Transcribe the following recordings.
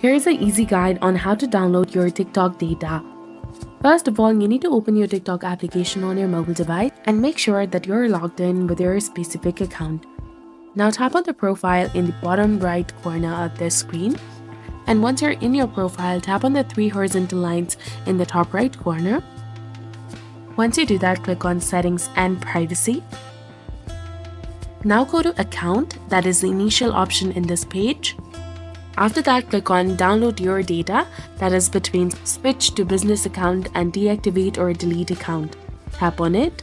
Here's an easy guide on how to download your TikTok data. First of all, you need to open your TikTok application on your mobile device and make sure that you're logged in with your specific account. Now tap on the profile in the bottom right corner of the screen. And once you're in your profile, tap on the 3 horizontal lines in the top right corner. Once you do that, click on Settings and Privacy. Now go to Account, that is the initial option in this page. After that, click on Download Your Data, that is between Switch to Business Account and Deactivate or Delete Account. Tap on it.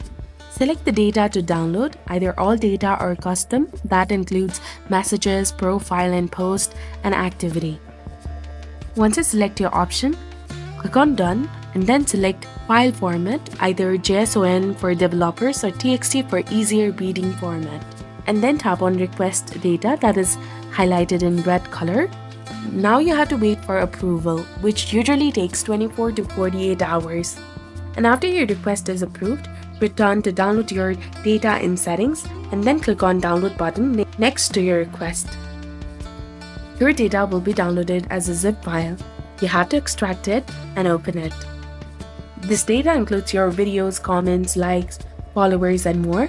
Select the data to download, either all data or custom. That includes messages, profile and post, and activity. Once you select your option, click on Done and then select File Format, either JSON for developers or TXT for easier reading format. And then tap on Request Data, that is highlighted in red color. Now you have to wait for approval, which usually takes 24 to 48 hours. And after your request is approved, return to download your data in Settings and then click on Download button next to your request. Your data will be downloaded as a zip file. You have to extract it and open it. This data includes your videos, comments, likes, followers, and more.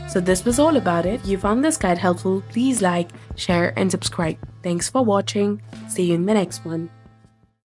So this was all about it. If you found this guide helpful, please like, share, and subscribe. Thanks for watching. See you in the next one.